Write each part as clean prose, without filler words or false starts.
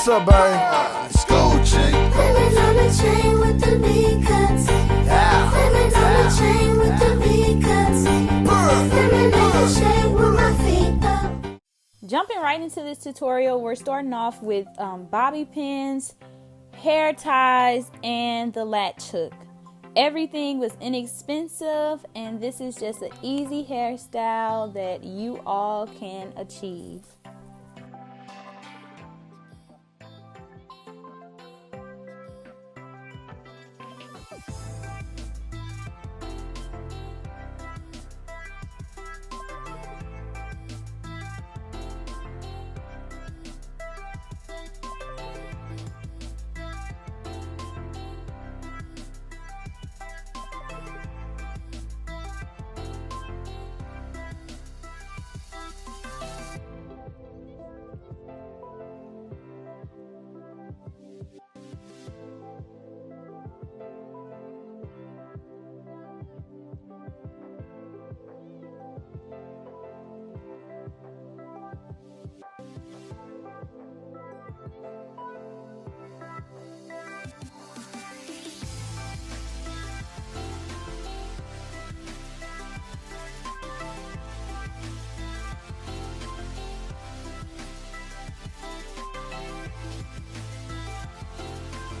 What's up, babe? School chick. Diamonds on the chain with the V-cuts. Diamonds on the chain with the V-cuts. Diamond in the shade with my feet up. Jumping right into this tutorial, we're starting off with bobby pins, hair ties, and the latch hook. Everything was inexpensive, and this is just an easy hairstyle that you all can achieve.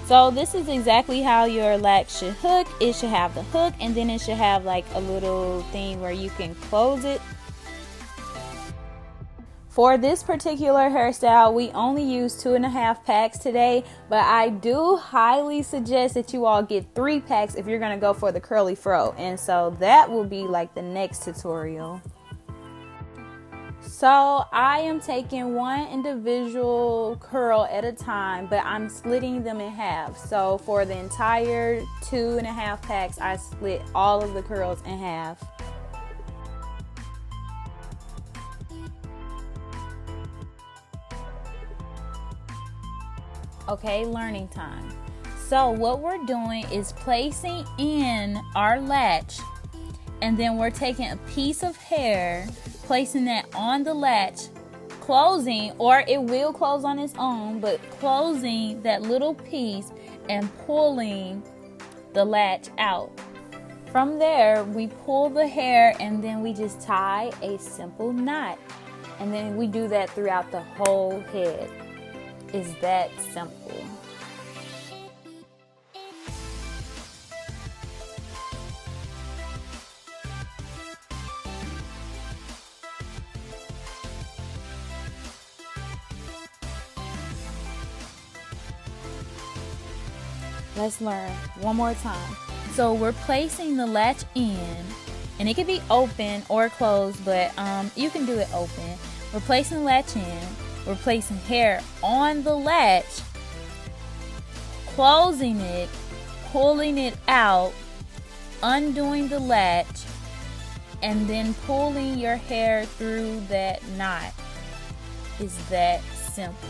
So this is exactly how your latch should hook. It should have the hook, and then it should have like a little thing where you can close it. For this particular hairstyle, we only use 2.5 packs today, but I do highly suggest that you all get 3 packs if you're gonna go for the curly fro. And so that will be like the next tutorial. So I am taking one individual curl at a time, but I'm splitting them in half. So for the entire 2.5 packs, I split all of the curls in half. Okay, learning time. So what we're doing is placing in our latch, and then we're taking a piece of hair, placing that on the latch, closing, or it will close on its own, but closing that little piece and pulling the latch out. From there, we pull the hair, and then we just tie a simple knot. And then we do that throughout the whole head. It's that simple. Let's learn one more time. So we're placing the latch in, and it can be open or closed, but you can do it open. We're placing the latch in, we're placing hair on the latch, closing it, pulling it out, undoing the latch, and then pulling your hair through that knot. It's that simple.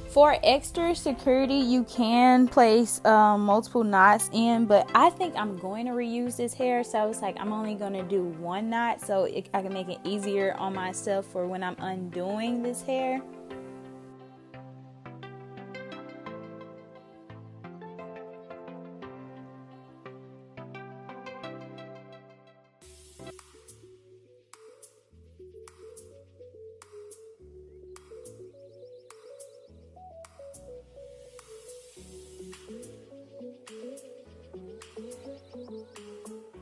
For extra security, you can place multiple knots in, but I think I'm going to reuse this hair, so it's like I'm only going to do one knot so I can make it easier on myself for when I'm undoing this hair.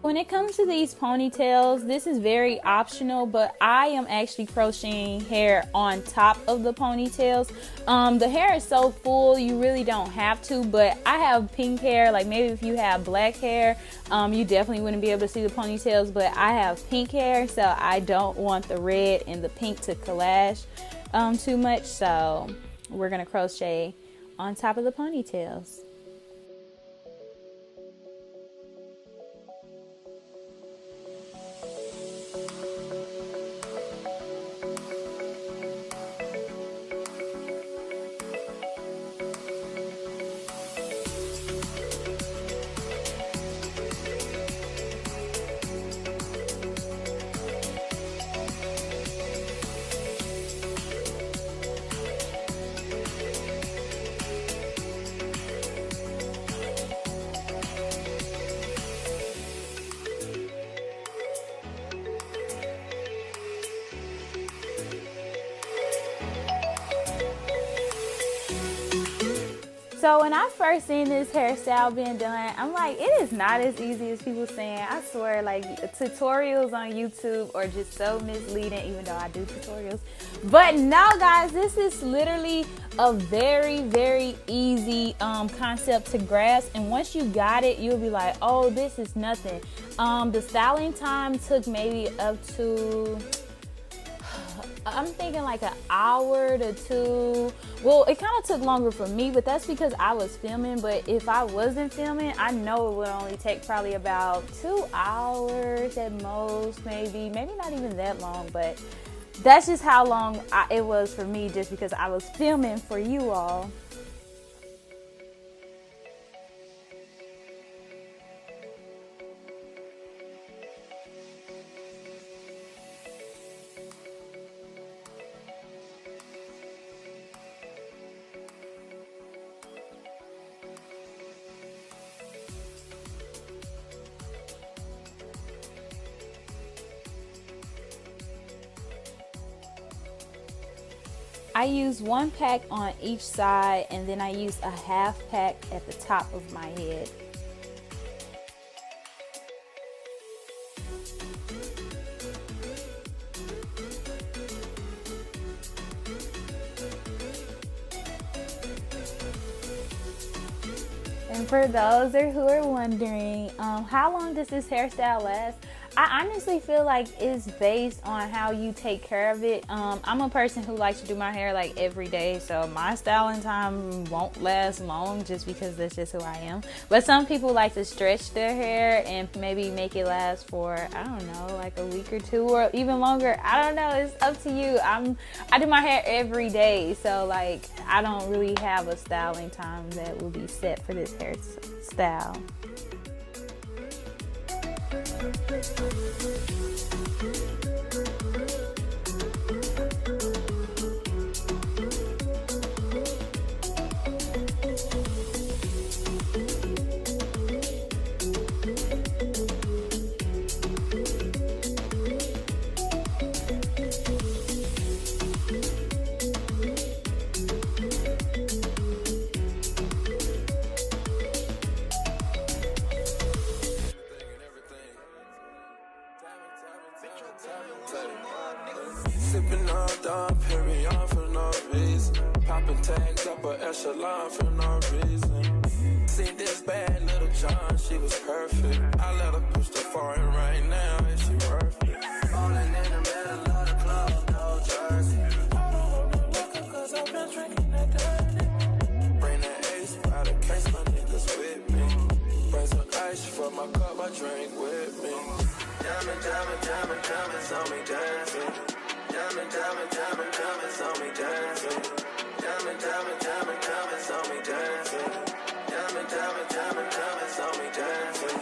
When it comes to these ponytails, this is very optional, but I am actually crocheting hair on top of the ponytails. The hair is so full, you really don't have to, but I have pink hair. Like maybe if you have black hair, you definitely wouldn't be able to see the ponytails, but I have pink hair, so I don't want the red and the pink to clash too much, so we're gonna crochet on top of the ponytails. So when I first seen this hairstyle being done, I'm like, it is not as easy as people saying. I swear, like, tutorials on YouTube are just so misleading, even though I do tutorials. But no, guys, this is literally a very, very easy concept to grasp. And once you got it, you'll be like, oh, this is nothing. The styling time took maybe up to, I'm thinking like an hour to 2. Well, it kind of took longer for me, but that's because I was filming. But if I wasn't filming, I know it would only take probably about 2 hours at most, maybe not even that long. But that's just how long it was for me, just because I was filming for you all. I use 1 pack on each side, and then I use a half pack at the top of my head. And for those who are wondering, how long does this hairstyle last? I honestly feel like it's based on how you take care of it. I'm a person who likes to do my hair like every day, so my styling time won't last long just because that's just who I am. But some people like to stretch their hair and maybe make it last for, I don't know, like a week or 2 or even longer. I don't know, it's up to you. I do my hair every day, so like I don't really have a styling time that will be set for this hairstyle. Sipping on Dom Perignon for no reason. Popping tags up an echelon for no reason. Seen this bad little John, she was perfect. I let her push the foreign right now, is she worth it? Falling in the middle of the club, no jersey. I don't want no liquor cause I've been drinking that dirty. Bring that ace by the case, my niggas with me. Bring some ice for my cup, I drink with me. Jamming, jamming, jamming, jamming, on me dancing. Jamming, jamming, jamming, jamming, on me dancing. Jamming, jamming, jamming, jamming, on me dancing. Jamming, jamming, jamming, jamming, on me dancing.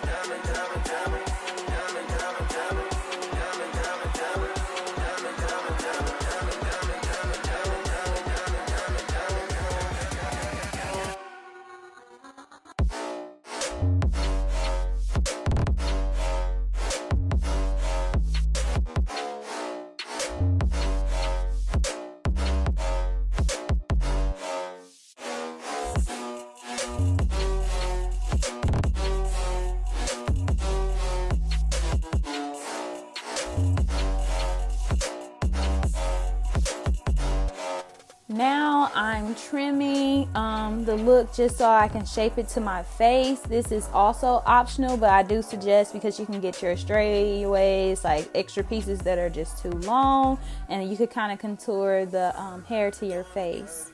Jamming, jamming, jamming, jamming, jamming, jamming, jamming, jamming, jamming, jamming, jamming, jamming, jamming, jamming, jamming, jamming, jamming, jamming, jamming, jamming. Now I'm trimming the look just so I can shape it to my face. This is also optional, but I do suggest, because you can get your straightaways, like extra pieces that are just too long, and you could kind of contour the hair to your face.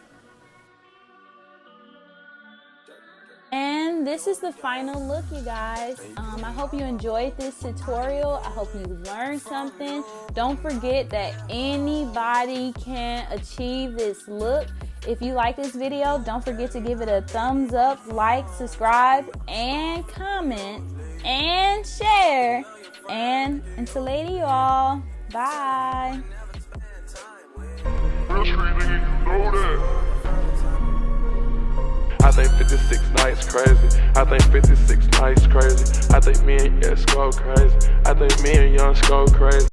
And this is the final look, you guys. I hope you enjoyed this tutorial. I hope you learned something. Don't forget that anybody can achieve this look. If you like this video, don't forget to give it a thumbs up, like, subscribe, and comment, and share. And until later, y'all. Bye. I think 56 nights crazy. I think 56 nights crazy. I think me and Yes go crazy. I think me and Young go crazy.